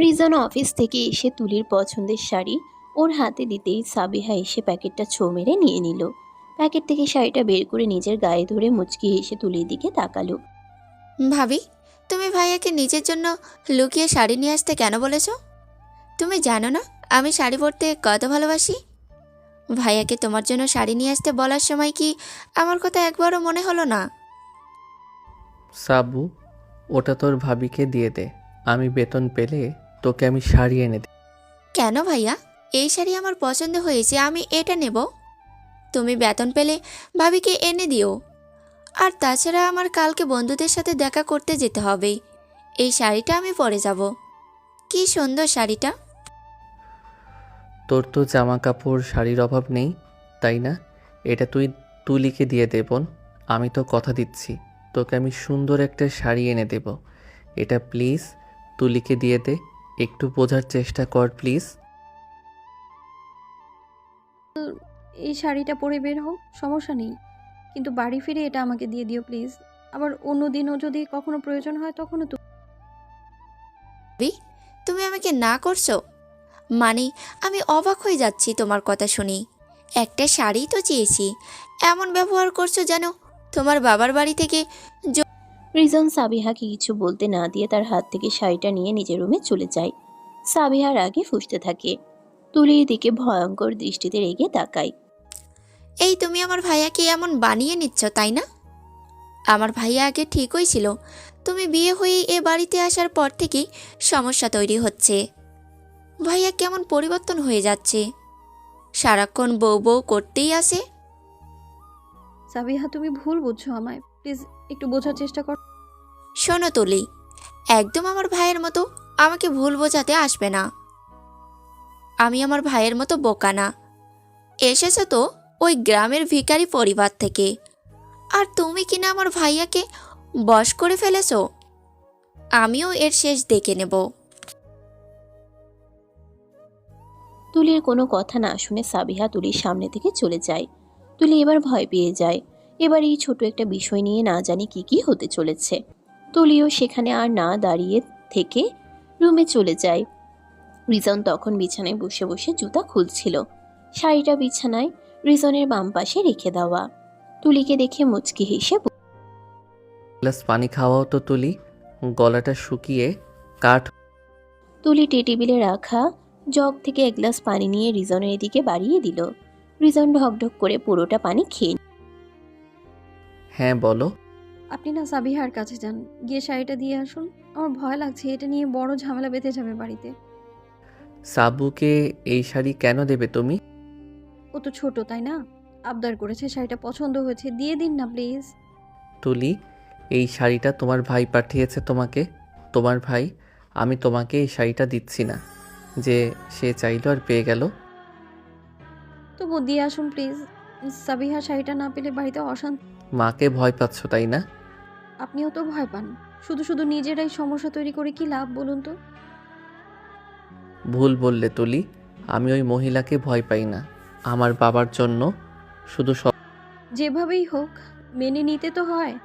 Reason office থেকে এসে তুলির পছন্দের শাড়ি ওর হাতে দিতেই সাবিহা এসে প্যাকেটটা ছো মেরে নিয়ে নিল। প্যাকেট থেকে শাড়িটা বের করে নিজের গায়ে ধরে মুচকি হেসে তুলির দিকে তাকালো। ভাবি, তুমি ভাইয়াকে নিজের জন্য লুকিয়ে শাড়ি নিয়ে আসতে কেন বলেছো? তুমি জানো না আমি শাড়ি পরতে কত ভালোবাসি? ভাইয়াকে তোমার জন্য শাড়ি নিয়ে আসতে বলার সময় কি আমার কথা একবারও মনে হলো না? সাবু, ওটা তোর ভাবিকে দিয়ে দে। আমি বেতন পেলে তোকে আমি শাড়ি এনে দিই। কেন ভাইয়া? এই শাড়ি আমার পছন্দ হয়েছে, আমি এটা নেব। তুমি বেতন পেলে ভাবিকে এনে দিও। আর তাছাড়া আমার কালকে বন্ধুদের সাথে দেখা করতে যেতে হবে। এই শাড়িটা আমি পরে যাব। কি সুন্দর শাড়িটা! তোর তো জামা কাপড় শাড়ির অভাব নেই, তাই না? এটা তুই তুলিকে দিয়ে দে বোন। আমি তো কথা দিচ্ছি, তোকে আমি সুন্দর একটা শাড়ি এনে দেব। এটা প্লিজ তুলিকে দিয়ে দে। একটু বোঝার চেষ্টা কর প্লিজ। এই শাড়িটা পরে বের হোক, সমস্যা নেই, কিন্তু বাড়ি ফিরে এটা আমাকে দিয়ে দিও প্লিজ। আবার অন্য দিনও যদি কখনো প্রয়োজন হয় তখনও ভাবি, তুমি আমাকে না করছো? মানে, আমি অবাক হয়ে যাচ্ছি তোমার কথা শুনি। একটা শাড়ি তো চেয়েছি, এমন ব্যবহার করছো যেন তোমার বাবার বাড়ি থেকে। রিজন সাবিহাকে কিছু বলতে না দিয়ে তার হাত থেকে শাড়িটা নিয়ে নিজের রুমে চলে যায়। সাবিহার আগে ফুঁসতে থাকে। তুলির দিকে ভয়ঙ্কর দৃষ্টিতে রেগে তাকায়। এই তুমি আমার ভাইয়াকে এমন বানিয়ে নিচ্ছ, তাই না? আমার ভাইয়া আগে ঠিকই ছিল, তুমি বিয়ে হয়ে এ বাড়িতে আসার পর থেকেই সমস্যা তৈরি হচ্ছে। ভাইয়া কেমন পরিবর্তন হয়ে যাচ্ছে, সারাক্ষণ বউ বউ করতেই আসে। সাবিহা, তুমি ভুল বুঝছো আমায়, প্লিজ একটু বোঝার চেষ্টা কর। শোনো তুলি, একদম আমার ভাইয়ের মতো আমাকে ভুল বোঝাতে আসবে না। আমি আমার ভাইয়ের মতো বোকা না। এসেছো তো ওই গ্রামের ভিখারি পরিবার থেকে, আর তুমি কিনা আমার ভাইয়াকে বশ করে ফেলেছো। আমিও এর শেষ দেখে নেব। তুলির কোনো কথা না শুনে সাবিহা তুলির সামনে থেকে চলে যায়। তুলি এবার ভয় পেয়ে যায়। এবার এই ছোট একটা বিষয় নিয়ে না জানি কি কি হতে চলেছে। তুলিও সেখানে আর না দাঁড়িয়ে থেকে রুমে চলে যায়। রিজন তখন বিছানায় বসে বসে জুতা খুলছিল। শাড়িটা বিছানায় রিজনের বাম পাশে রেখে দেওয়া। তুলিকে দেখে মুচকি হেসে গ্লাস পানি খাওয়াও তো তুলি, গলাটা শুকিয়ে কাঠ। তুলি টেবিলে রাখা জগ থেকে এক গ্লাস পানি নিয়ে রিজনের দিকে বাড়িয়ে দিল। রিজন ঢকঢক করে পুরোটা পানি খেয়ে হ্যাঁ বলো। আপনি না সাবিহার কাছে যান, গিয়ে শাড়িটা দিয়ে আসুন। আমার ভয় লাগছে, এটা নিয়ে বড় ঝামেলা বেঁধে যাবে বাড়িতে। সাবুকে এই শাড়ি কেন দেবে তুমি? ও তো ছোট, তাই না? আবদার করেছে, শাড়িটা পছন্দ হয়েছে, দিয়ে দিন না প্লিজ। তুলি, এই শাড়িটা তোমার ভাই পাঠিয়েছে তোমাকে। তোমার ভাই, আমি তোমাকে এই শাড়িটা দিচ্ছি না যে সে চাইলো আর পেয়ে গেল। তবু দিয়ে আসুন প্লিজ। সাবিহা শাড়িটা না পেলে বাড়িতে অশান্তি। মাকে ভয় পাচ্ছ তাই না? আপনিও তো ভয় পান, শুধু শুধু নিজেরাই সমস্যা তৈরি করে কি লাভ বলুন তো? ভুল বললে তুলি, আমি ওই মহিলাকে ভয় পাই না। আমার বাবার জন্য শুধু সব। যেভাবেই হোক মেনে নিতে তো হয়।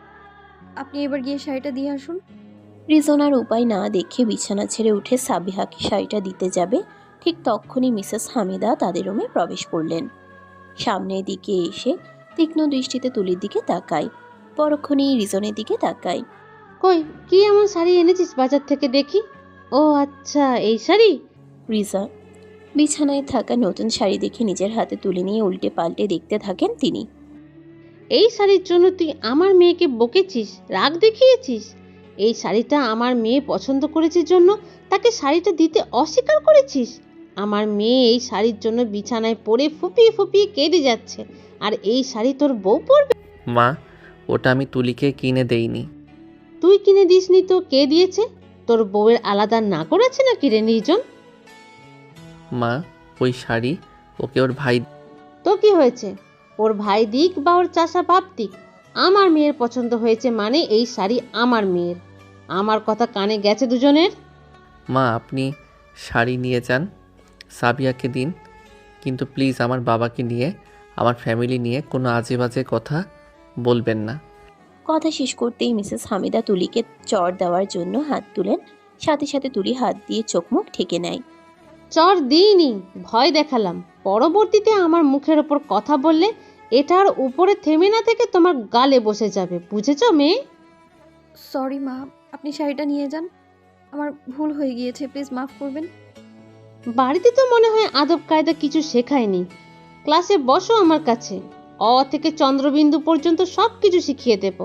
আপনি এবার গিয়ে শাড়িটা দিয়ে আসুন। রিজন আর উপায় না দেখে বিছানা ছেড়ে উঠে সাবিহাকে শাড়িটা দিতে যাবে। ঠিক তখনই মিসেস হামিদা তাদের রুমে প্রবেশ করলেন। সামনের দিকে এসে তীক্ষ্ণ দৃষ্টিতে তুলির দিকে তাকায়। পরক্ষণেই রিজনের দিকে তাকায়। কই, কি এমন শাড়ি এনেছিস বাজার থেকে দেখি? ও আচ্ছা, এই শাড়ি। রিজা বিছানায় থাকা নতুন শাড়ি দেখে নিজের হাতে তুলে নিয়ে উল্টে পাল্টে দেখতে থাকেন তিনি। এই শাড়ির জন্য তুই আমার মেয়েকে বকেছিস, রাগ দেখিয়েছিস? এই শাড়িটা আমার মেয়ে পছন্দ করেছে জন্য তাকে শাড়িটা দিতে অস্বীকার করেছিস? আমার মেয়ে এই শাড়ির জন্য বিছানায় পড়ে ফুপিয়ে ফুপিয়ে কেঁদে যাচ্ছে, আর এই শাড়ি তোর বউ পরবে? মা, ওটা আমি তুলিকে কিনে দেইনি। তুই কিনে দিসনি তো কে দিয়েছে? তোর বউয়ের আলাদা না করেছে নাকি রে নির্জন? মা, ওই শাড়ি ওকে ওর ভাই। তো কি হয়েছে? ওর ভাই দিক বা ওর চাষা বাপ দিক, আমার মেয়ের পছন্দ হয়েছে মানে এই শাড়ি আমার মেয়ের। আমার কথা কানে গেছে দুজনের? মা, আপনি শাড়ি নিয়ে যান, সাবিয়াকে দিন, কিন্তু প্লিজ আমার বাবাকে নিয়ে, আমার ফ্যামিলি নিয়ে কোনো আজে বাজে কথা বলবেন না। কথা শেষ করতেই মিসেস হামিদা তুলিকে চড় দেওয়ার জন্য হাত তুলেন। সাথে সাথে তুলি হাত দিয়ে চোখ মুখ ঢেকে নেয়। চর দিইনি, ভয় দেখালাম। পরবর্তীতে আমার মুখের ওপর কথা বললে এটার উপরে থেমে না থেকে তোমার গালে বসে যাবে, বুঝেছো মেয়ে? সরি মা, আপনি শাড়িটা নিয়ে যান। আমার ভুল হয়ে গিয়েছে, প্লিজ মাফ করবেন। বাড়িতে তো মনে হয় আদব কায়দা কিছু শেখায়নি। ক্লাসে বসো আমার কাছে, অ থেকে চন্দ্রবিন্দু পর্যন্ত সব কিছু শিখিয়ে দেব।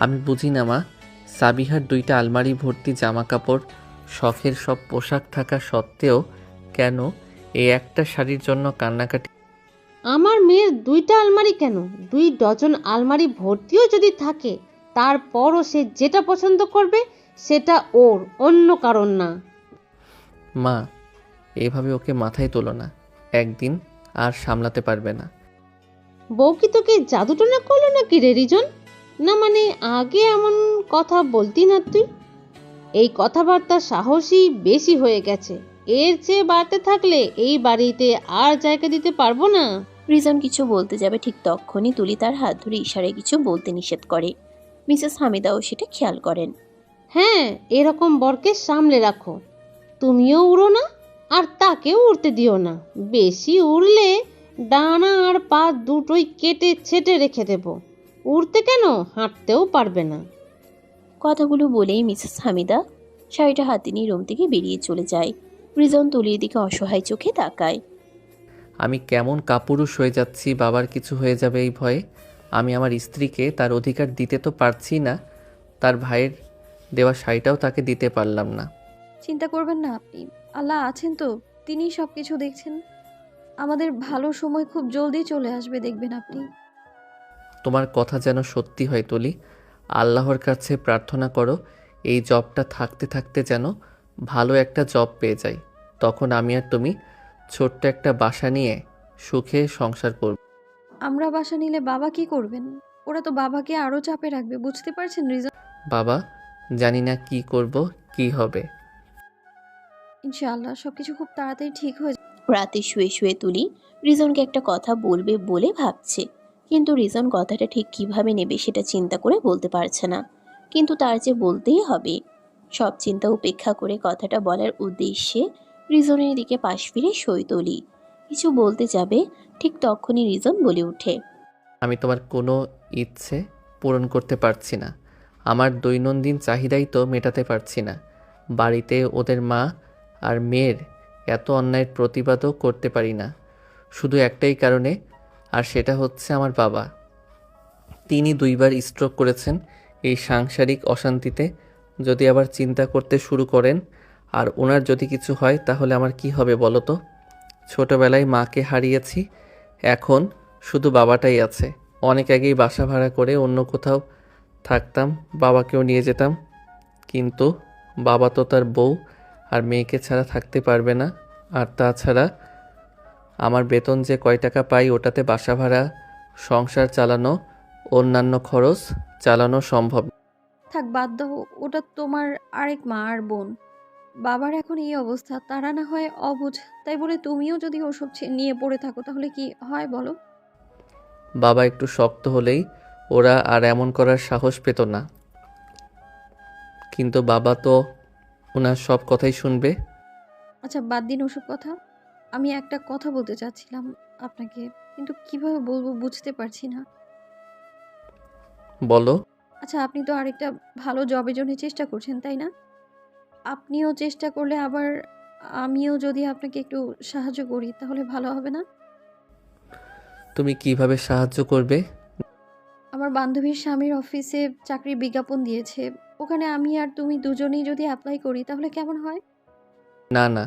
আমি বুঝি না মা, সাবিহার 2টা আলমারি ভর্তি জামা কাপড়, শখের সব পোশাক থাকা সত্ত্বেও কেন এই একটা শাড়ির জন্য কান্নাকাটি? আমার মেয়ের 2টা আলমারি কেন, 2 ডজন আলমারি ভর্তিও যদি থাকে, তারপরও সে যেটা পছন্দ করবে সেটা ওর, অন্য কারণ না। মা, এভাবে ওকে মাথায় তোলো না, একদিন আর সামলাতে পারবে না। বউ কি তোকে জাদুটনা করলো নাকি রে রিজন? না মানে আগে এমন কথা বলতি না তুই? এই কথাবার্তা সাহসী বেশি হয়ে গেছে। এর চেয়ে বাড়তে থাকলে এই বাড়িতে আর জায়গা দিতে পারবো না। রিজন কিছু বলতে যাবে ঠিক তখনই তুলি তার হাত ধরে ইশারায় কিছু বলতে নিষেধ করে। মিসেস হামিদাও সেটা খেয়াল করেন। হ্যাঁ, এরকম বরকে সামলে রাখো। তুমিও উড়ো না আর তাকেও উড়তে দিও না। বেশি উড়লে ডানা আর পা দুটোই কেটে ছেটে রেখে দেব। উড়তে কেন, হাঁটতেও পারবে না। কথাগুলো বলেই মিসেস হামিদা শাড়িটা হাতে নিয়ে রুম থেকে বেরিয়ে চলে যায়। রিজন তুলির দিকে অসহায় চোখে তাকায়। আমি কেমন কাপুরুষ হয়ে যাচ্ছি, বাবার কিছু হয়ে যাবে এই ভয়ে। আমি আমার স্ত্রীকে তার অধিকার দিতে তো পারছি না, তার ভাইয়ের দেওয়া শাড়িটাও তাকে দিতে পারলাম না। চিন্তা করবেন না আপনি, আল্লাহ আছেন তো, তিনিই সব কিছু দেখছেন। আমাদের ভালো সময় খুব জলদি চলে আসবে, দেখবেন আপনি। তোমার কথা যেন সত্যি হয় তুলি। আল্লাহর কাছে প্রার্থনা করো এই জবটা থাকতে থাকতে যেন ভালো একটা জব পেয়ে যাই। তখন আমি আর তুমি ছোট্ট একটা বাসা নিয়ে সুখে সংসার করব। আমরা বাসা নিলে বাবা কি করবেন? ওরা তো বাবাকে আরো চাপে রাখবে, বুঝতে পারছেন রিজন? বাবা জানি না কি করব, কি হবে। ইনশাআল্লাহ সবকিছু খুব তাড়াতাড়ি ঠিক হয়ে যাবে। রাতে শুয়ে শুয়ে তুলি রিজনকে একটা কথা বলবে বলে ভাবছে, কিন্তু রিজন কথাটা ঠিক কিভাবে নেবে সেটা চিন্তা করে বলতে পারছে না। কিন্তু তার যে বলতেই হবে। সব চিন্তা উপেক্ষা করে কথাটা বলার উদ্দেশ্যে রিজনের দিকে পাশ ফিরে সই তুলি। কিছু বলতে যাবে ঠিক তখনই রিজন বলে ওঠে। আমি তোমার কোনো ইচ্ছে পূরণ করতে পারছি না। আমার দৈনন্দিন চাহিদাই তো মেটাতে পারছি না। বাড়িতে ওদের মা আর মেয়ের এত অন্যায়ের প্রতিবাদও করতে পারি না, শুধু একটাই কারণে, আর সেটা হচ্ছে আমার বাবা। তিনি 2বার স্ট্রোক করেছেন। এই সাংসারিক অশান্তিতে যদি আবার চিন্তা করতে শুরু করেন আর ওনার যদি কিছু হয় তাহলে আমার কি হবে বলো তো? ছোটবেলায় মাকে হারিয়েছি, এখন শুধু বাবাটাই আছে। অনেক আগেই বাসা ভাড়া করে অন্য কোথাও থাকতাম, বাবাকেও নিয়ে যেতাম, কিন্তু বাবা তো তার বউ আর মেয়েকে ছাড়া থাকতে পারবে না। আর তাছাড়া আমার বেতন যে কয় টাকা পাই ওটাতে বাসা ভাড়া, সংসার চালানো, অন্যান্য খরচ চালানো সম্ভব না। থাক, বাদ দাও, ওটা তোমার আরেক মা আর বোন। বাবার এখন এই অবস্থা, তারা না হয় অবুঝ, তাই বলে তুমিও যদি ওসব নিয়ে পড়ে থাকো তাহলে কি হয় বলো? বাবা একটু শক্ত হলেই ওরা আর এমন করার সাহস পেত না, কিন্তু বাবা তো ওনার সব কথাই শুনবে। আচ্ছা বাদ দিন ওসব কথা। আমি একটা কথা বলতে চাচ্ছিলাম আপনাকে, কিন্তু কিভাবে বলবো বুঝতে পারছি না। বলো। আচ্ছা, আপনি তো আরেকটা ভালো জবের জন্য চেষ্টা করছেন, তাই না? আপনিও চেষ্টা করলে আবার আমিও যদি আপনাকে একটু সাহায্য করি তাহলে ভালো হবে না? তুমি কিভাবে সাহায্য করবে? আমার বান্ধবীর স্বামীর অফিসে চাকরির বিজ্ঞাপন দিয়েছে, ওখানে আমি আর তুমি দুজনেই যদি অ্যাপ্লাই করি তাহলে কেমন হয়? না না,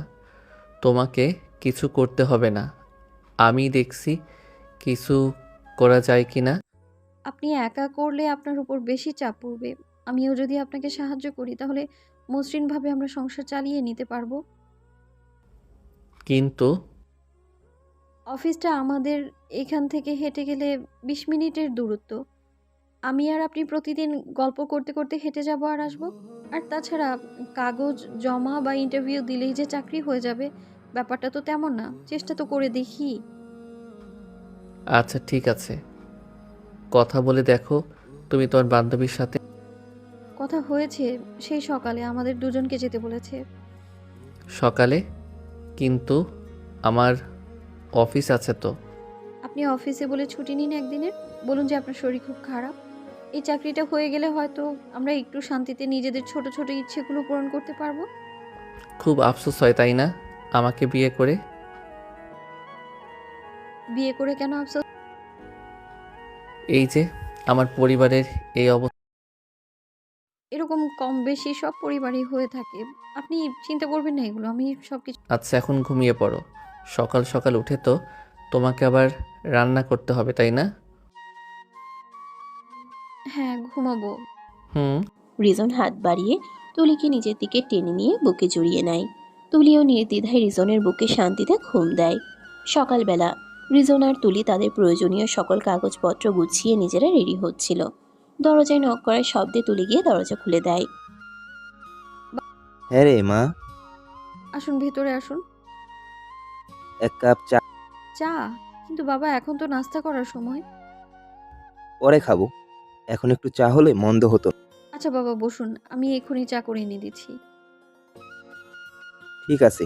তোমাকে কিছু করতে হবে না, আমি দেখছি কিছু করা যায় কি না। আপনি একা করলে আপনার উপর বেশি চাপ পড়বে। আমিও যদি আপনাকে সাহায্য করি তাহলে মসৃণভাবে আমরা সংসার চালিয়ে নিতে পারবো। কিন্তু অফিসটা আমাদের এখান থেকে হেঁটে গেলে 20 মিনিটের দূরত্ব। আমি আর আপনি প্রতিদিন গল্প করতে করতে হেঁটে যাব আর আসবো। আর তাছাড়া কাগজ জমা বা ইন্টারভিউ দিলেই যে চাকরি হয়ে যাবে, ব্যাপারটা তো তেমন না। চেষ্টা তো করে দেখি। আচ্ছা ঠিক আছে, কথা বলে দেখো তুমি তোমার বান্ধবীর সাথে। কথা কথা হয়েছে সেই সকালে আমাদের দুজনকে যেতে বলেছে। সকালে? কিন্তু আমার অফিস আছে তো। আপনি অফিসে বলে ছুটি নিন একদিনের। বলুন যে আপনার শরীর খুব খারাপ। এই চাকরিটা হয়ে গেলে হয়তো আমরা একটু শান্তিতে নিজেদের ছোট ছোট ইচ্ছেগুলো পূরণ করতে পারবো। খুব আফসোস হয় তাই না আমাকে বিয়ে করে? বিয়ে করে কেন আফসোস? এই যে আমার পরিবারের এই অবস্থা। এরকম কম বেশি সব পরিবারই হয়ে থাকে। আপনি চিন্তা করবেন না এগুলো, আমি সবকিছু। আচ্ছা এখন ঘুমিয়ে পড়ো। সকাল সকাল উঠে তো তোমাকে আবার রান্না করতে হবে তাই না? হ্যাঁ, ঘুমাবো। হুম। রিজন হাত বাড়িয়ে তুলিকে নিজের দিকে টেনে নিয়ে বুকে জড়িয়ে নেয়। তুলিও নির্দ্বিধায় রিজনের বুকে শান্তিতে ঘুম দেয়। সকালবেলা রিজন আর তুলি তাদের প্রয়োজনীয় সকল কাগজপত্র গুছিয়ে নিজেরা রেডি হচ্ছিল। দরজায় নক করার শব্দে তুলি গিয়ে দরজা খুলে দেয়। হ্যাঁ রে মা, আসুন, ভেতরে আসুন। এক কাপ চা চা? কিন্তু বাবা, এখন তো নাস্তা করার সময়। পরে খাবো। এখন একটু চা হলে মন্দ হতো না। আচ্ছা বাবা, বসুন, আমি এক্ষুনি চা করে এনে দিচ্ছি। ঠিক আছে,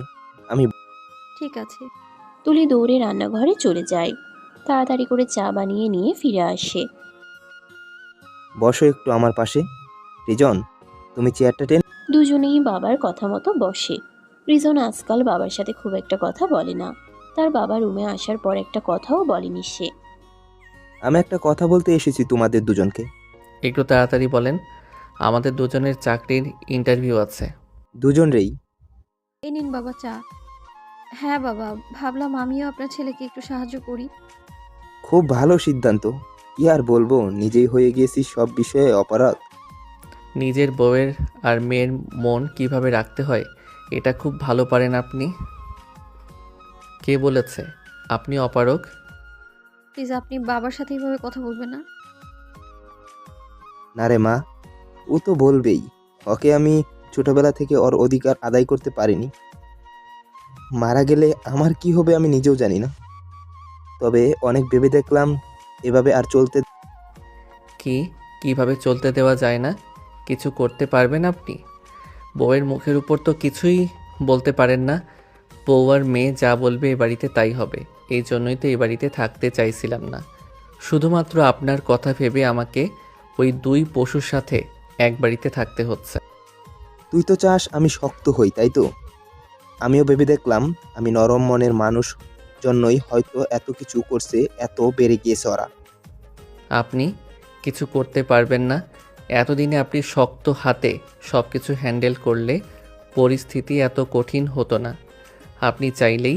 আমি ঠিক আছে। তুলি দৌড়ে রান্নাঘরে চলে যায়। তাড়াতাড়ি করে চা বানিয়ে নিয়ে ফিরে আসে। বসো একটু আমার পাশে। রিজন, তুমি চেয়ারটা টেনে। দুজনেই বাবার কথা মতো বসে। রিজন আজকাল বাবার সাথে খুব একটা কথা বলে না। তার বাবা রুমে আসার পর একটা কথাও বলেনি সে। আমি একটা কথা বলতে এসেছি তোমাদের দুজনকে। একটু তাড়াতাড়ি বলেন, আমাদের দুজনের চাকরির ইন্টারভিউ আছে। দুজনরেই। এই নিন বাবা চা। হ্যাঁ বাবা, ভাবলাম আমিও আপনার ছেলেকে একটু সাহায্য করি। খুব ভালো সিদ্ধান্ত। কি আর বলবো, নিজেই হয়ে গিয়েছি সব বিষয়ে অপারগ। নিজের বউয়ের আর মেয়ের মন কিভাবে রাখতে হয় এটা খুব ভালো পারেন আপনি। কে বলেছে আপনি অপারগ? প্লিজ আপনি বাবার সাথে এইভাবে কথা বলবেন না। না রে মা, ও তো বলবেই। ওকে আমি ছোটবেলা থেকে ওর অধিকার আদায় করতে পারিনি। মারা গেলে আমার কি হবে আমি নিজেও জানি না। তবে অনেক ভেবে দেখলাম এভাবে আর চলতে। কিভাবে চলতে দেওয়া যায় না? কিছু করতে পারবেন আপনি? বউয়ের মুখের উপর তো কিছুই বলতে পারেন না। বউ আর মেয়ে যা বলবে এ বাড়িতে তাই হবে। এই জন্যই তো এ বাড়িতে থাকতে চাইছিলাম না। শুধুমাত্র আপনার কথা ভেবে আমাকে ওই দুই পশুর সাথে এক বাড়িতে থাকতে হচ্ছে। তুই তো চাস আমি শক্ত হই, তাই তো? আমিও ভেবে দেখলাম আমি নরম মনের মানুষ জন্যই হয়তো এত কিছু করছে, এত বেড়ে গিয়েছে ওরা। আপনি কিছু করতে পারবেন না। এতদিনে আপনি শক্ত হাতে সব কিছু হ্যান্ডেল করলে পরিস্থিতি এত কঠিন হতো না। আপনি চাইলেই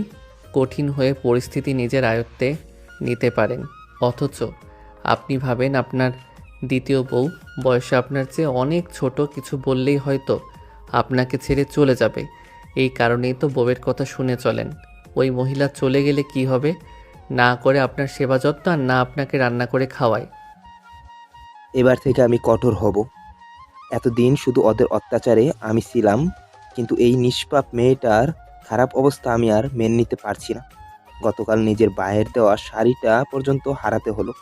কঠিন হয়ে পরিস্থিতি নিজের আয়ত্তে নিতে পারেন। অথচ আপনি ভাবেন আপনার দ্বিতীয় বউ বয়সে আপনার চেয়ে অনেক ছোট, কিছু বললেই হয়তো আপনাকে ছেড়ে চলে যাবে। এই কারণেই তো বউয়ের কথা শুনে চলেন। ওই মহিলা চলে গেলে কি হবে? না করে আপনার সেবা যত্ন আর না আপনাকে রান্না করে খাওয়ায়। এবার থেকে আমি কঠোর হব। এতদিন শুধু ওদের অত্যাচারে আমি ছিলাম, কিন্তু এই নিষ্পাপ মেয়েটার খারাপ অবস্থা আমি আর মেনে নিতে পারছি না। গতকাল নিজের বায়ের দেওয়া শাড়িটা পর্যন্ত হারাতে হলো।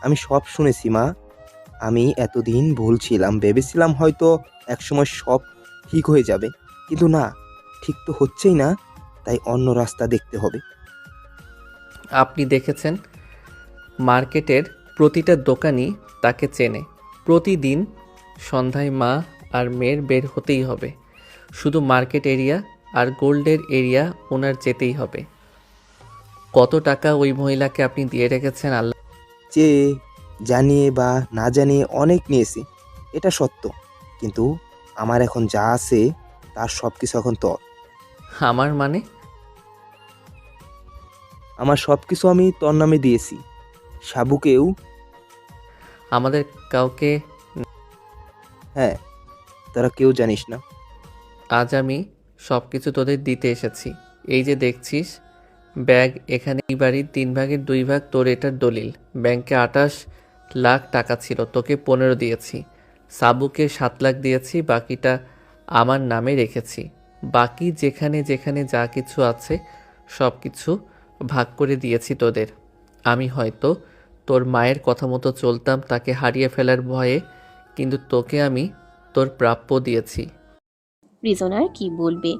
আমি সব শুনেছি মা। আমি এতদিন ভুল ছিলাম, ভেবেছিলাম হয়তো একসময় সব ঠিক হয়ে যাবে, কিন্তু না, ঠিক তো হচ্ছেই না। তাই অন্য রাস্তা দেখতে হবে। আপনি দেখেছেন মার্কেটের প্রতিটা দোকানই তাকে চেনে। প্রতিদিন সন্ধ্যায় মা আর মেয়ের বের হতেই হবে। শুধু মার্কেট এরিয়া আর গোল্ডের এরিয়া ওনার যেতেই হবে। কত টাকা ওই মহিলাকে আপনি দিয়ে রেখেছেন আল্লাহ। যে জানিয়ে বা না জানিয়ে অনেক নিয়েছি, এটা সত্য, কিন্তু আমার এখন যা আছে তার সব কিছু এখন তোর। আমার মানে? আমার সব কিছু আমি তোর নামে দিয়েছি। সাবুকেও। আমাদের কাউকে? হ্যাঁ, তোরা কেউ জানিস না। আজ আমি সব কিছু তোদের দিতে এসেছি। এই যে দেখছিস ব্যাগ, এখানে এই বাড়ির 3/2 তোর, এটার দলিল। ব্যাংকে 28 লাখ টাকা ছিল, তোকে 15 দিয়েছি। সাবুকে 7 লাখ দিয়েছি, বাকিটা আমার নামে রেখেছি। বাকি যেখানে যেখানে যা কিছু আছে সব কিছু ভাগ করে দিয়েছি তোদের। আমি হয়তো তোর মায়ের কথা মতো চলতাম তাকে হারিয়ে ফেলার ভয়ে, কিন্তু তোকে আমি তোর প্রাপ্য দিয়েছি। রিজন আর কি বলবে,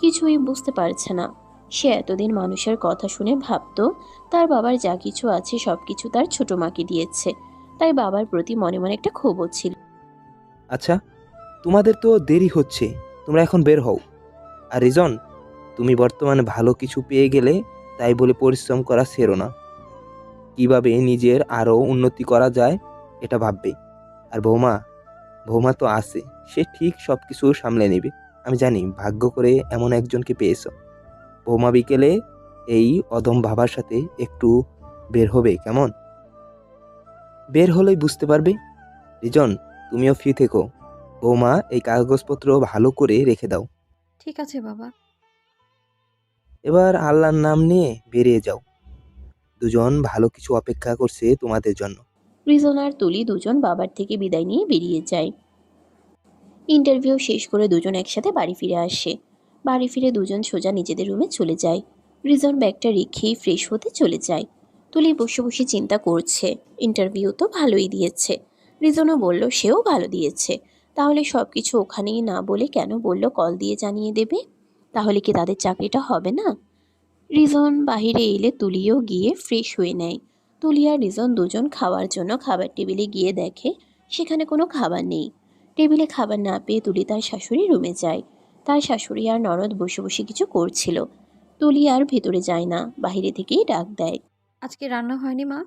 কিছুই বুঝতে পারছে না। সে এতদিন মানুষের কথা শুনে ভাবতো তার বাবার যা কিছু আছে সবকিছু তার ছোট মাকে দিয়েছে, তাই বাবার প্রতি মনে মনে একটা ক্ষোভও ছিল। আচ্ছা, তোমাদের তো দেরি হচ্ছে, তোমরা এখন বের হও। আর রিজন, তুমি বর্তমানে ভালো কিছু পেয়ে গেলে তাই বলে পরিশ্রম করা ছেড়ো না। কিভাবে নিজের আরও উন্নতি করা যায় এটা ভাববে। আর বৌমা, বৌমা তো আছে, সে ঠিক সব কিছু সামলে নেবে। আমি জানি ভাগ্য করে এমন একজনকে পেয়েছো। বৌমা বিকেলে এই অদম বাবার সাথে একটু বের হবে কেমন? বের হলেই বুঝতে পারবে। রিজন, তুমিও ফ্রি থেকো। বৌমা, এই কাগজপত্র ভালো করে রেখে দাও। ঠিক আছে বাবা। এবার আল্লাহর নাম নিয়ে বেরিয়ে যাও। দুজন ভালো কিছু অপেক্ষা করছে তোমাদের জন্য। রিজন আর তুলি দুজন বাবার থেকে বিদায় নিয়ে বেরিয়ে যায়। ইন্টারভিউ শেষ করে দুজন একসাথে বাড়ি ফিরে আসে। বাড়ি ফিরে দুজন সোজা নিজেদের রুমে চলে যায়। রিজন ব্যাগটা রেখেই ফ্রেশ হতে চলে যায়। তুলি বসে বসে চিন্তা করছে, ইন্টারভিউ তো ভালোই দিয়েছে। রিজনও বলল সেও ভালো দিয়েছে, তাহলে সব কিছু ওখানেই না বলে কেন বলল কল দিয়ে জানিয়ে দেবে? তাহলে কি তাদের চাকরিটা হবে না? রিজন বাহিরে এলে তুলিও গিয়ে ফ্রেশ হয়ে নেয়। তুলি আর রিজন দুজন খাওয়ার জন্য খাবার টেবিলে গিয়ে দেখে সেখানে কোনো খাবার নেই। টেবিলে খাবার না পেয়ে তুলি তার শাশুড়ি রুমে যায়। তার শাশুড়ি আর ননদ বসে বসে কিছু করছিল। তুলি আর ভেতরে যায় না, বাইরে থেকেই ডাক দেয়। আজকে রান্না হয়নি মা?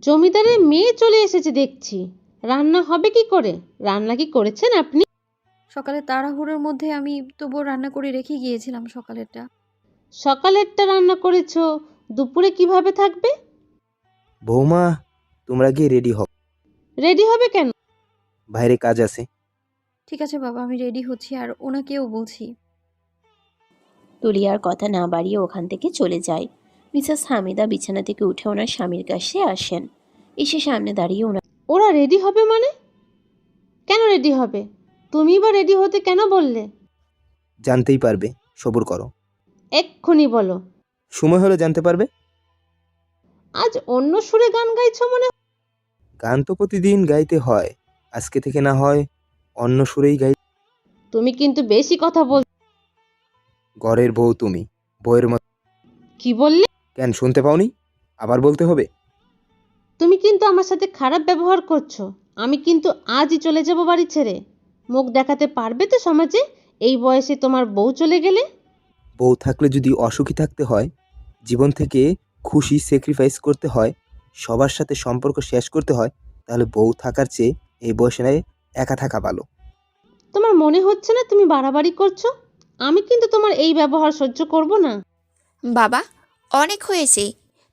জমিদারের মেয়ে চলে এসেছে দেখছি, রান্না হবে কি করে? রান্না কি করেছেন আপনি? সকালে তাড়াহুড়োর মধ্যে আমি তবুও রান্না করে রেখে গিয়েছিলাম সকালেরটা। সকালেরটা রান্না করেছো, দুপুরে কিভাবে থাকবে? বৌমা, তোমরা গিয়ে রেডি হও, রেডি হবে কেন? বাইরে কাজ আছে। ঠিক আছে বাবা, আমি রেডি হচ্ছি আর ওনাকেও বলছি। তুলি আর কথা না বাড়িয়ে ওখান থেকে চলে যায়। মিসেস হামিদা বিছানা থেকে উঠে ওনার স্বামীর কাছে আসেন। এসে সামনে দাঁড়িয়ে ওনার ওরা রেডি হবে মানে? কেন রেডি হবে? তুমি বা রেডি হতে কেন বললে? জানতেই পারবে, সবুর করো। এক্ষুনি বলো। সময় হলে জানতে পারবে। আজ অন্য সুরে গান গাইছো মনে হয়। গান তো প্রতিদিন গাইতে হয়, আজকে থেকে না হয় অন্য সুরেই গাই। তুমি কিন্তু বেশি কথা বল। ঘরের বউ তুমি, বউয়ের মতো। কি বললে? কেন শুনতে পাওনি? আবার বলতে হবে? তুমি কিন্তু আমার সাথে খারাপ ব্যবহার করছো। আমি কিন্তু আজই চলে যাব বাড়ি ছেড়ে। মুখ দেখাতে পারবে তো সমাজে এই বয়সে তোমার বউ চলে গেলে? বউ থাকলে যদি অসুখী থাকতে হয়, জীবন থেকে খুশি স্যাক্রিফাইস করতে হয়, সবার সাথে সম্পর্ক শেষ করতে হয়, তাহলে বউ থাকার চেয়ে এই বয়সে একা থাকা ভালো। তোমার মনে হচ্ছে না তুমি বাড়াবাড়ি করছো? আমি কিন্তু তোমার এই ব্যবহার সহ্য করব না। বাবা, অনেক হয়েছে।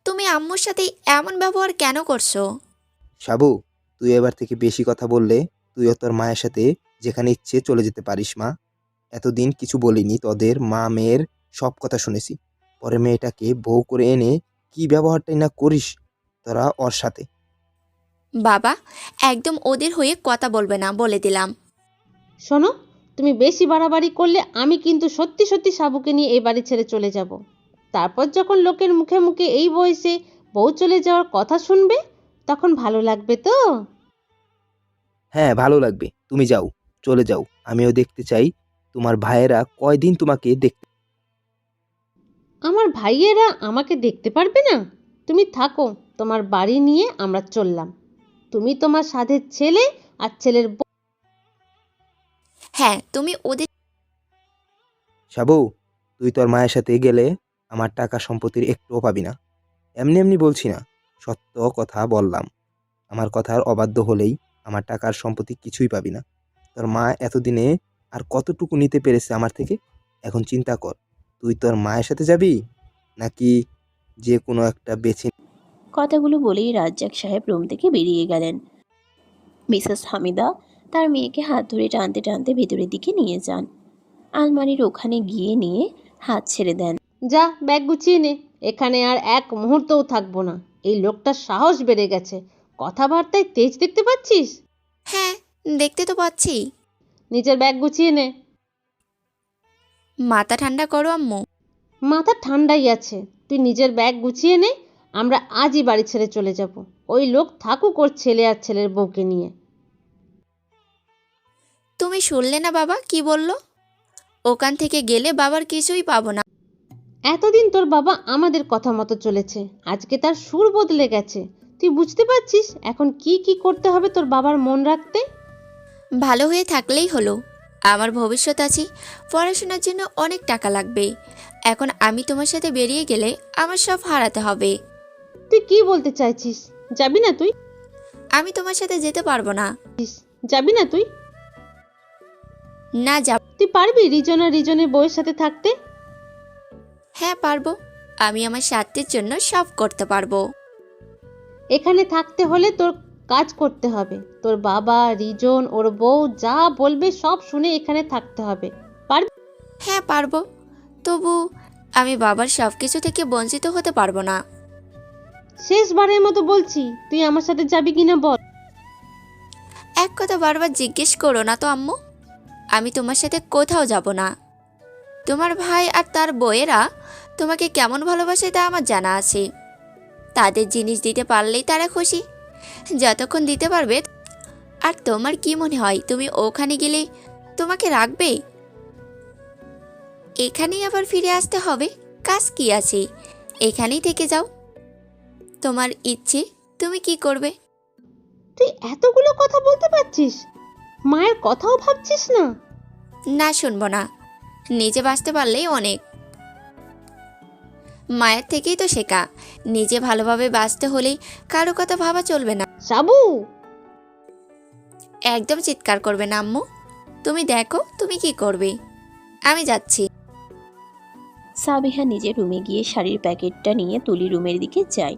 তুমি আম্মুর সাথে এমন ব্যবহার কেন করছো? সাবু, তুই এবার থেকে বেশি কথা বললে তুইও তোর মায়ের সাথে যেখানে ইচ্ছে চলে যেতে পারিস মা। এতদিন কিছু বলিনি, তোদের মা মেয়ের সব কথা শুনেছি। পরে মেয়েটাকে বউ করে এনে কি ব্যবহারটাই না করিস তোরা ওর সাথে। বাবা, একদম ওদের হয়ে কথা বলবে না বলে দিলাম। শোনো, তুমি বেশি বাড়াবাড়ি করলে আমি কিন্তু সত্যি সত্যি সাবুকে নিয়ে এই বাড়ি ছেড়ে চলে যাব। তারপর যখন লোকের মুখে মুখে এই বয়সে বউ চলে যাওয়ার কথা শুনবে, তখন ভালো লাগবে তো? হ্যাঁ, ভালো লাগবে, তুমি যাও, চলে যাও। আমিও দেখতে চাই তোমার ভাইয়েরা কয়দিন তোমাকে দেখতে। আমার ভাইয়েরা আমাকে দেখতে পারবে না? তুমি থাকো, তোমার বাড়ি নিয়ে আমরা চললাম। তুমি তোমার সাধের ছেলে আর ছেলের হ্যাঁ, তুমি ওদের সাবু, তুই তোর মায়ের সাথে গেলে আমার টাকা সম্পত্তির একটুও পাবি না। এমনি এমনি বলছি না, সত্য কথা বললাম। আমার কথার অবাধ্য হলেই আমার টাকার সম্পত্তি কিছুই পাবি না। তোর মা এতদিনে আর কতটুকু নিতে পেরেছে আমার থেকে? এখন চিন্তা কর, তুই তোর মায়ের সাথে যাবি নাকি যে কোনো একটা বেছে। কথাগুলো বলেই রাজ্জাক সাহেব রুম থেকে বেরিয়ে গেলেন। মিসেস হামিদা তার মেয়েকে হাত ধরে টানতে টানতে ভেতরের দিকে নিয়ে যান। আলমারির ওখানে গিয়ে নিয়ে হাত ছেড়ে দেন। যা ব্যাগ গুছিয়ে নে, এখানে আর এক মুহূর্তও থাকবো না। এই লোকটার সাহস বেড়ে গেছে, কথাবার্তায় তেজ দেখতে পাচ্ছিস? হ্যাঁ, দেখতে তো পাচ্ছি। নিজের ব্যাগ গুছিয়ে নে। মাথা ঠান্ডা করো আম্মু। মাথা ঠান্ডাই আছে, তুই নিজের ব্যাগ গুছিয়ে নে। আমরা আজই বাড়ি ছেড়ে চলে যাব। ওই লোক থাকুক ওর ছেলে আর ছেলের বউকে নিয়ে। তুমি শুনলে না বাবা কি বলল? ওখান থেকে গেলে বাবার কিছুই পাবো না। এতদিন তোর বাবা আমাদের কথা মতো চলেছে, আজকে তার সুর বদলে গেছে। তুই বুঝতে পারছিস এখন কি কি করতে হবে তোর বাবার মন রাখতে? ভালো হয়ে থাকলেই হলো। আমার ভবিষ্যৎ আছে, পড়াশোনার জন্য অনেক টাকা লাগবে। এখন আমি তোমার সাথে বেরিয়ে গেলে আমার সব হারাতে হবে। তুই কি বলতে চাইছিস? যাবি না তুই? আমি তোমার সাথে যেতে পারবো না। যাবি না তুই? না যাব। তুই পারবি রিজন আর রিজনের বউয়ের সাথে থাকতে? হ্যাঁ পারবো। আমি আমার স্বার্থের জন্য সব করতে পারবো। এখানে থাকতে হলে তোর কাজ করতে হবে। তোর বাবা, রিজন, ওর বউ যা বলবে সব শুনে এখানে থাকতে হবে। পারবি? হ্যাঁ পারবো, তবু আমি বাবার সব কিছু থেকে বঞ্চিত হতে পারবো না। শেষবারের মতো বলছি, তুই আমার সাথে যাবি কিনা বল। এক কথা বারবার জিজ্ঞেস করো না তো আম্মু। আমি তোমার সাথে কোথাও যাব না। তোমার ভাই আর তার বউয়েরা তোমাকে কেমন ভালোবাসে তা আমার জানা আছে। তাদের জিনিস দিতে পারলেই তারা খুশি, যতক্ষণ দিতে পারবে। আর তোমার কি মনে হয় তুমি ওখানে গেলে তোমাকে রাখবে? এখানেই আবার ফিরে আসতে হবে? কাজ কি আছে, এখানেই থেকে যাও। তোমার ইচ্ছে, তুমি কি করবে? তুই এতগুলো কথা বলতে পারছিস, মায়ের কথাও ভাবছিস না? না শুনবো না, নিজে বাঁচতে পারলেই অনেক। মায়ের থেকেই তো শেখা, নিজে ভালোভাবে বাঁচতে হলেই কারো কথা ভাবা চলবে না। সাবু, একদম চিৎকার করবে না আম্মু। তুমি দেখো তুমি কি করবে। আমি যাচ্ছি। সাবিহা নিজের রুমে গিয়ে শাড়ির প্যাকেটটা নিয়ে তুলি রুমের দিকে যায়।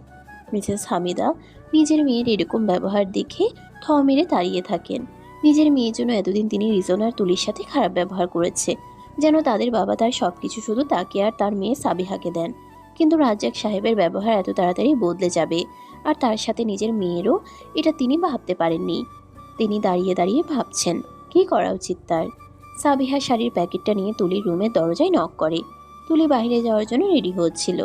মিসেস হামিদা নিজের মেয়ের এরকম ব্যবহার দেখে থ মেরে দাঁড়িয়ে থাকেন। নিজের মেয়ের জন্য এতদিন তিনি রিজন আর তুলির সাথে খারাপ ব্যবহার করেছে, যেন তাদের বাবা তার সবকিছু শুধু তাকে আর তার মেয়ে সাবিহাকে দেন। কিন্তু রাজ্জাক সাহেবের ব্যবহার এত তাড়াতাড়ি বদলে যাবে আর তার সাথে নিজের মেয়েরও, এটা তিনি ভাবতে পারেননি। তিনি দাঁড়িয়ে দাঁড়িয়ে ভাবছেন কি করা উচিত তার। সাবিহা শাড়ির প্যাকেটটা নিয়ে তুলির রুমের দরজায় নক করে। তুলি বাইরে যাওয়ার জন্য রেডি হচ্ছিল,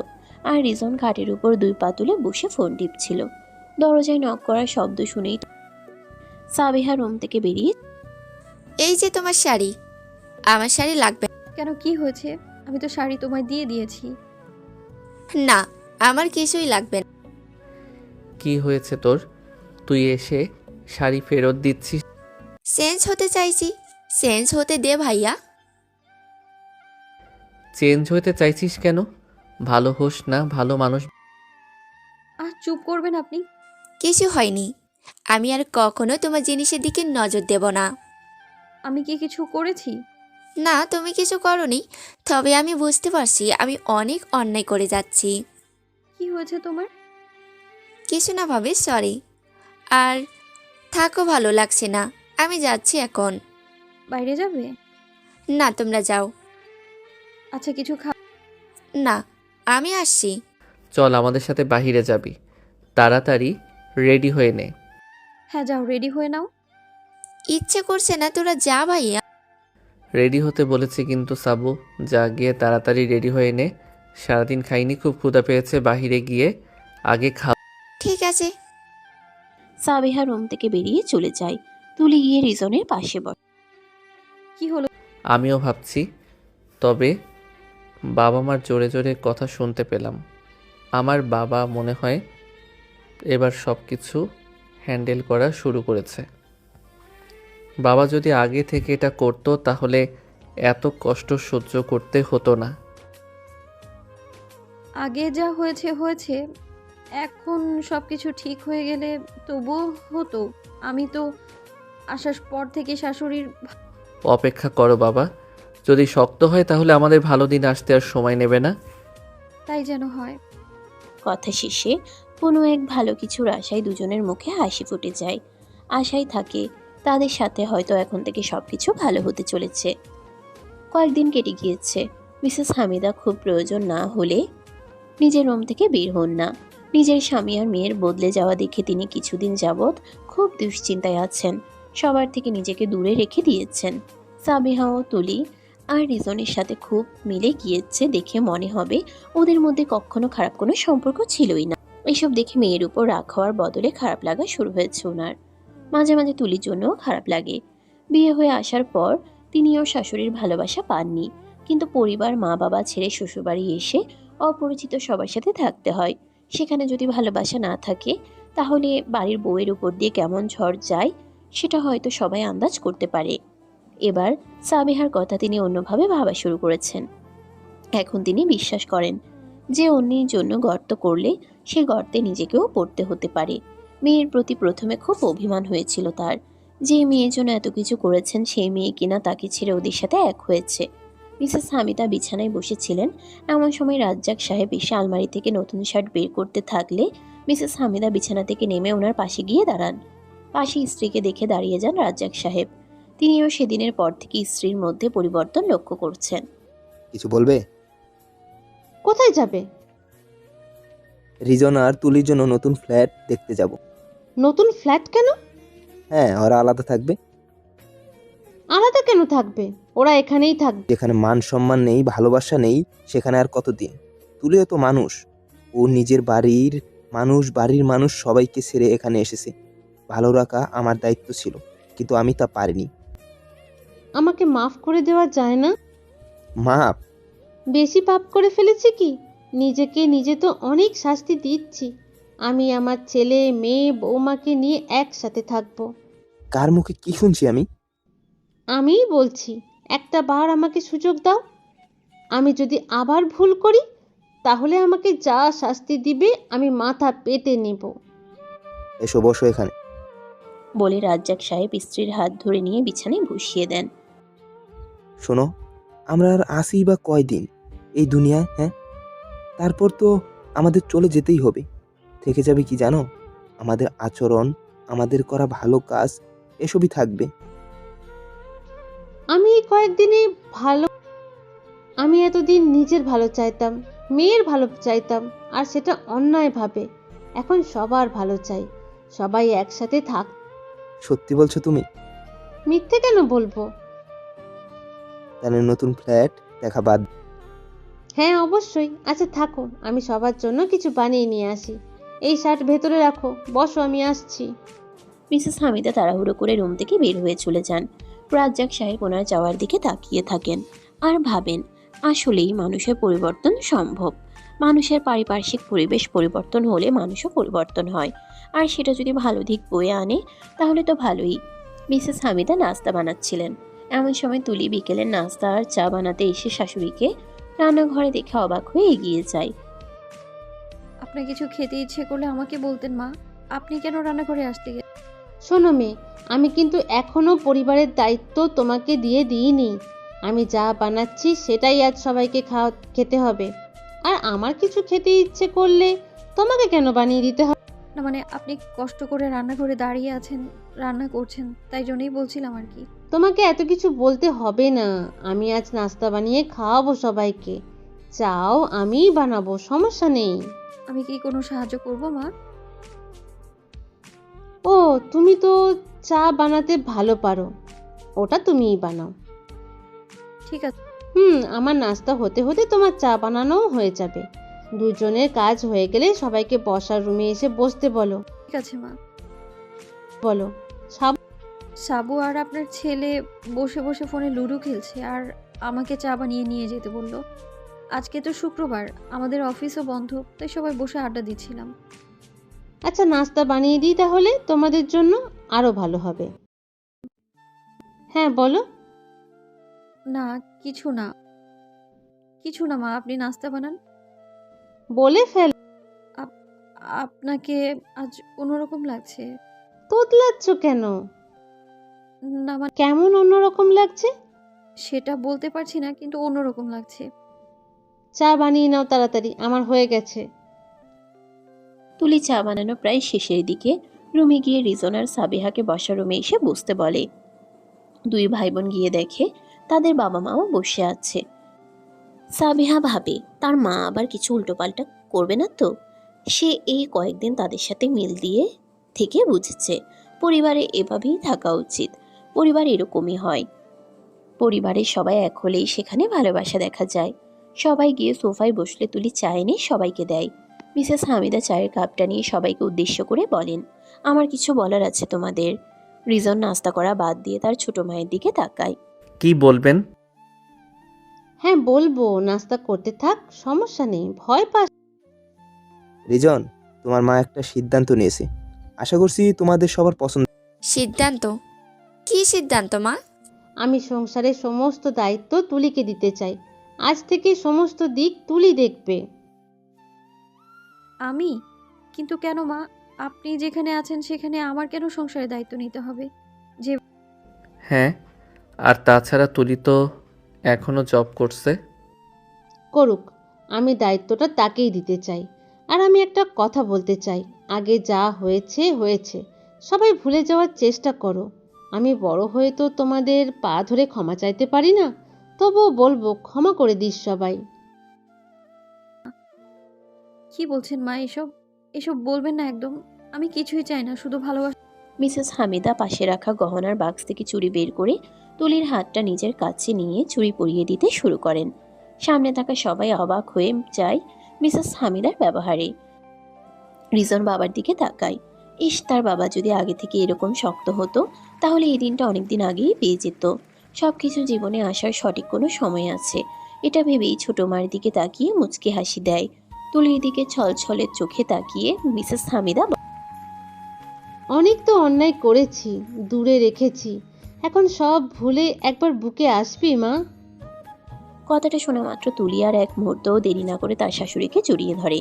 আর রিজন খাটের উপর দুই পা তুলে বসে ফোন টিপছিল। দরজায় নক করার শব্দ শুনেই সাবিহা রুম থেকে বেরিয়ে, এই যে তোমার শাড়ি। আমার শাড়ি লাগবে কেন, কি হয়েছে? আমি তো শাড়ি তোমায় দিয়ে দিয়েছি। না, আমার কিছুই লাগবে না। কি হয়েছে তোর? তুই এসে শাড়ি ফেরত দিচ্ছিস? চেঞ্জ হতে চাইছি, চেঞ্জ হতে দে ভাইয়া। চেঞ্জ হতে চাইছিস কেন? ভালো হোস না, ভালো মানুষ। আর চুপ করবেন আপনি? কিছু হয়নি, আমি আর কখনো তোমার জিনিসের দিকে নজর দেব না। আমি কি কিছু করেছি? না, তুমি কিছু করনি, তবে আমি বুঝতে পারছি আমি অনেক অন্যায় করে যাচ্ছি। কি হয়েছে তোমার? কিছু না ভাবে সরি। আর থাকো, ভালো লাগছে না, আমি যাচ্ছি এখন। বাইরে যাবে? না, তোমরা যাও। আচ্ছা, কিছু না, আমি আসছি। চল আমাদের সাথে বাহিরে যাবি, তাড়াতাড়ি রেডি হয়ে নে। হ্যাঁ যাও, রেডি হয়ে নাও। ইচ্ছে করছে না, তোরা যা ভাইয়া। রেডি হতে বলেছি কিন্তু সাবু, যা গিয়ে তাড়াতাড়ি রেডি হয়ে নে। সারাদিন খাইনি, খুব ক্ষুধা পেয়েছে, বাহিরে গিয়ে আগে খা। ঠিক আছে। সাবিহা রুম থেকে বেরিয়ে চলে যায়। তুলি গিয়ে রিজনের পাশে বসে। কি হলো? আমিও ভাবছি, তবে বাবা মার জোরে জোরে কথা শুনতে পেলাম। আমার বাবা মনে হয় এবার সব কিছু হ্যান্ডেল করা শুরু করেছে। বাবা যদি আগে থেকে এটা করতো তাহলে এত কষ্ট সহ্য করতে হতো না। আগে যা হয়েছে হয়েছে, এখন সব কিছু ঠিক হয়ে গেলে তবুও হতো। আমি তো আসার পর থেকে শাশুড়ির অপেক্ষা করো বাবা, যদি শক্ত হয় তাহলে আমাদের ভালো দিন আসতে আর সময় নেবে না। তাই যেন হয়। কথা শেষে কোনো এক ভালো কিছুর আশায় দুজনের মুখে হাসি ফুটে যায়। আশাই থাকে তাদের সাথে হয়তো এখন থেকে সবকিছু ভালো হতে চলেছে। কয়েকদিন কেটে গিয়েছে। মিসেস হামিদা খুব প্রয়োজন না হলে নিজের রুম থেকে বের হন না। নিজের স্বামী আর মেয়ের বদলে যাওয়া দেখে তিনি কিছুদিন যাবৎ খুব দুশ্চিন্তায় আছেন। সবার থেকে নিজেকে দূরে রেখে দিয়েছেন। সাবিহা ও তুলি আর রিজনের সাথে খুব মিলে গিয়েছে দেখে মনে হবে ওদের মধ্যে কখনো খারাপ কোনো সম্পর্ক ছিলই না। এসব দেখে মেয়ের উপর রাগ হওয়ার বদলে খারাপ লাগা শুরু হয়েছে ওনার। মাঝে মাঝে তুলির জন্যও খারাপ লাগে। বিয়ে হয়ে আসার পর তিনিও শাশুড়ির ভালোবাসা পাননি, কিন্তু পরিবার মা বাবা ছেড়ে শ্বশুরবাড়ি এসে অপরিচিত সবার সাথে থাকতে হয়। সেখানে যদি ভালোবাসা না থাকে, তাহলে বাড়ির বউয়ের উপর দিয়ে কেমন ঝড় যায় সেটা হয়তো সবাই আন্দাজ করতে পারে। এবার সাবিহার কথা তিনি অন্যভাবে ভাবা শুরু করেছেন। এখন তিনি বিশ্বাস করেন যে অন্যের জন্য গর্ত করলে সে গর্তে নিজেকেও পড়তে হতে পারে। মেয়ের প্রতি প্রথমে খুব অভিমান হয়েছিল তার, যে মেয়ের জন্য এত কিছু করেছেন সেই মেয়ে কিনা তাকে ছেড়ে ওদের সাথে এক হয়েছে। মিসেস হামিদা বিছানায় বসেছিলেন, এমন সময় রাজ্জাক সাহেব এসে আলমারি থেকে নতুন শার্ট বের করতে থাকলে মিসেস হামিদা বিছানা থেকে নেমে ওনার পাশে গিয়ে দাঁড়ান। পাশে স্ত্রীকে দেখে দাঁড়িয়ে যান রাজ্জাক সাহেব। তিনিও সেদিনের পর থেকে স্ত্রীর মধ্যে পরিবর্তন লক্ষ্য করছেন। কিছু বলবে? কোথায় যাবে? রিজন আর তুলির জন্য নতুন ফ্ল্যাট দেখতে যাব। নতুন ফ্ল্যাট কেন? হ্যাঁ, ওরা আলাদা থাকবে। আলাদা কেন থাকবে? ওরা এখানেই থাকবে। যেখানে মান সম্মান নেই, ভালোবাসা নেই, সেখানে আর কতদিন? তুলিও তো মানুষ, ও নিজের বাড়ির মানুষ সবাইকে ছেড়ে এখানে এসেছে। ভালো রাখা আমার দায়িত্ব ছিল, কিন্তু আমি তা পারিনি। আমাকে মাফ করে দেওয়া যায় না? মাপ? বেশি পাপ করে ফেলেছি কি? নিজেকে নিজে তো অনেক শাস্তি দিচ্ছি। আমি আমার ছেলে মেয়ে বৌমাকে নিয়ে একসাথে থাকবো। কার মুখে কি শুনছি আমি? আমিই বলছি, একটা বার আমাকে সুযোগ দাও। আমি যদি আবার ভুল করি, তাহলে আমাকে যা শাস্তি দিবে আমি মাথা পেতে নিব। এসো, বসো এখানে। বলে রাজ্জাক সাহেব স্ত্রীর হাত ধরে নিয়ে বিছানায় বসিয়ে দেন। শোনো, আমরা আর আসি বা কয়দিন এই দুনিয়ায়? হ্যাঁ, তারপর তো আমাদের চলে যেতেই হবে। থেকে যাবে কি জানো? আমাদের আচরণ, আমাদের করা ভালো কাজ, এসবই থাকবে। আমি কয়েকদিনে আমি এতদিন নিজের ভালো চাইতাম, মেয়ের ভালো চাইতাম, আর সেটা অন্যায়ভাবে। এখন সবার ভালো চাই, সবাই একসাথে থাক। সত্যি বলছো তুমি? মিথ্যে কেন বলবো? তাহলে নতুন ফ্ল্যাট দেখা বাদ। হ্যাঁ অবশ্যই। আচ্ছা থাকো, আমি সবার জন্য কিছু বানিয়ে নিয়ে আসি। এই শার্ট ভেতরে রাখো, বসো আমি আসছি। মিসেস হামিদা তাড়াহুড়ো করে রুম থেকে বের হয়ে চলে যান। রাজ্জাক সাহেব ওনার যাওয়ার দিকে তাকিয়ে থাকেন আর ভাবেন, আসলেই মানুষের পরিবর্তন সম্ভব। মানুষের পারিপার্শ্বিক পরিবেশ পরিবর্তন হলে মানুষও পরিবর্তন হয়, আর সেটা যদি ভালো দিক বয়ে আনে তাহলে তো ভালোই। মিসেস হামিদা নাস্তা বানাচ্ছিলেন, এমন সময় তুলি বিকেলের নাস্তা আর চা বানাতে এসে শাশুড়িকে রান্নাঘরে দেখে অবাক হয়ে এগিয়ে যায়। আপনার কিছু খেতে ইচ্ছে করলে আমাকে বলতেন মা, আপনি কেন রান্নাঘরে আসতে গেলেন? শোনো মেয়ে, আমি কিন্তু এখনো পরিবারের দায়িত্ব তোমাকে দিয়ে দিইনি। আমি যা বানাচ্ছি সেটাই আজ সবাইকে খেতে হবে। আর আমার কিছু খেতে ইচ্ছে করলে তোমাকে কেন বানিয়ে দিতে হবে? না মানে আপনি কষ্ট করে রান্নাঘরে দাঁড়িয়ে আছেন, রান্না করছেন, তাই জন্যই বলছিলাম আর কি। তোমাকে এত কিছু বলতে হবে না। আমি আজ নাস্তা বানিয়ে খাওয়াবো সবাইকে। চাও আমিই বানাবো, সমস্যা নেই। আমি কি কোনো সাহায্য করব মা? ও, তুমি তো চা বানাতে ভালো পারো, ওটা তুমিই বানাও। ঠিক আছে। আমার নাস্তা হতে হতে তোমার চা বানানোও হয়ে যাবে। দুজনের কাজ হয়ে গেলে সবাইকে বসার রুমে এসে বসতে বলো। ঠিক আছে মা। বলো। সাবু আর আপনার ছেলে বসে বসে ফোনে লুডো খেলছে আর আমাকে চা বানিয়ে নিয়ে যেতে বলল। আজকে তো শুক্রবার, আমাদের অফিসও বন্ধ, তাই সবাই বসে আড্ডা দিচ্ছিলাম। আচ্ছা নাস্তা বানিয়ে দিই তাহলে, তোমাদের জন্য আরো ভালো হবে। হ্যাঁ বলো। না কিছু না, কিছু না মা, আপনি নাস্তা বানান। বলে ফেল। আপনাকে আজ অন্যরকম লাগছে। তোতলাচ্ছ কেন? না মানে কেমন অন্যরকম লাগছে? সেটা বলতে পারছি না, কিন্তু অন্যরকম লাগছে। চা বানিয়ে নাও তাড়াতাড়ি, আমার হয়ে গেছে। তুলি চা বানানো প্রায় শেষের দিকে রুমে গিয়ে রিজন আর সাবিহাকে বসার রুমে এসে বসতে বলে। দুই ভাই বোন গিয়ে দেখে তাদের বাবা মাও বসে আছে। সাবিহা ভাবে তার মা আবার কিছু উল্টোপাল্টা করবে না তো। সে এই কয়েকদিন তাদের সাথে মিল দিয়ে থেকে বুঝেছে পরিবারে এভাবেই থাকা উচিত। পরিবার এরকমই হয়, পরিবারের সবাই এক হলেই সেখানে ভালোবাসা দেখা যায়। সবাই গিয়ে সোফায় বসলে তুলি চা এনে সবাইকে দেয়। মিসেস হামিদা চায়ের কাপটা নিয়ে সবাইকে উদ্দেশ্য করে বলেন, আমার কিছু বলার আছে তোমাদের। রিজন নাস্তা করা বাদ দিয়ে তার ছোট মায়ের দিকে তাকায়। কি বলবেন? হ্যাঁ বলবো, নাস্তা করতে থাক, সমস্যা নেই, ভয় পাস। রিজন, তোমার মা একটা সিদ্ধান্ত নিয়েছে। আশা করছি তোমাদের সবার পছন্দ। সিদ্ধান্ত? কি সিদ্ধান্ত মা? আমি সংসারের সমস্ত দায়িত্ব তুলিকে দিতে চাই। আজ থেকে সমস্ত দিক তুলি দেখবে। আমি? কিন্তু কেন মা? আপনি যেখানে আছেন সেখানে আমার কেন সংসারের দায়িত্ব নিতে হবে? যে হ্যাঁ, আর তাছাড়া তুলি তো এখনও জব করছে। করুক, আমি দায়িত্বটা তাকেই দিতে চাই। আর আমি একটা কথা বলতে চাই, আগে যা হয়েছে হয়েছে, সবাই ভুলে যাওয়ার চেষ্টা করো। আমি বড় হয়ে তো তোমাদের পা ধরে ক্ষমা চাইতে পারি না, তবুও বলবো ক্ষমা করে দিস সবাই। কি বলছেন মা? এসব এসব বলবেন না একদম। আমি কিছুই চাই না, শুধু ভালোবাসা। মিসেস হামিদা পাশে রাখা গহনার বাক্স থেকে চুড়ি বের করে তুলির হাতটা নিজের কাছে নিয়ে চুড়ি পরিয়ে দিতে শুরু করেন। সামনে থাকা সবাই অবাক হয়ে যায় মিসেস হামিদার ব্যবহারে। রিজন বাবার দিকে তাকায়। ইস, তার বাবা যদি আগে থেকে এরকম শক্ত হতো তাহলে এই দিনটা অনেকদিন আগেই পেয়ে যেত। সবকিছু জীবনে আসার সঠিক কোনো সময় আছে, এটা ভেবেই ছোট মার দিকে তাকিয়ে মুচকি হাসি দেয়। তুলির দিকে ছলছলের চোখে তাকিয়ে মিসেস হামিদা অনেক তো অন্যায় করেছি, দূরে রেখেছি, এখন সব ভুলে একবার বুকে আসবি মা? কথাটা শোনা মাত্র তুলি আর এক মুহূর্তও দেরি না করে তার শাশুড়িকে জড়িয়ে ধরে।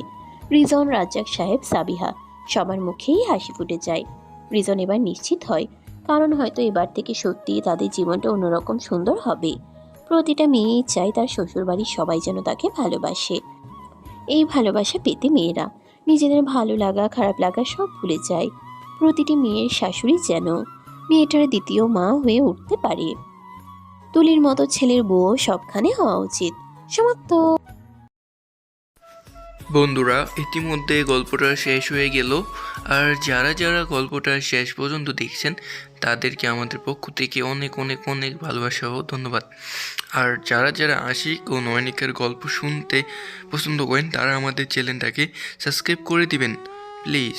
রিজন, রাজ্জাক সাহেব, সাবিহা সবার মুখেই হাসি ফুটে যায়। রিজন এবার নিশ্চিত হয়, কারণ হয়তো এবার থেকে সত্যিই তাদের জীবনটা অন্যরকম সুন্দর হবে। প্রতিটা মেয়েই চায় তার শ্বশুরবাড়ির সবাই যেন তাকে ভালোবাসে। এই ভালোবাসা পেতে মেয়েরা নিজেদের ভালো লাগা খারাপ লাগা সব ভুলে যায়। প্রতিটি মেয়ের শাশুড়ি যেন মেয়েটার দ্বিতীয় মা হয়ে উঠতে পারে। তুলির মতো ছেলের বউ সবখানে হওয়া উচিত। সমাপ্ত। বন্ধুরা, ইতিমধ্যে গল্পটা শেষ হয়ে গেল। আর যারা যারা গল্পটা শেষ পর্যন্ত দেখছেন তাদেরকে আমাদের পক্ষ থেকে অনেক অনেক অনেক ভালোবাসা ও ধন্যবাদ। আর যারা যারা আশিক ও নয়নিকার গল্প শুনতে পছন্দ করেন তারা আমাদের চ্যানেলটাকে সাবস্ক্রাইব করে দিবেন প্লিজ।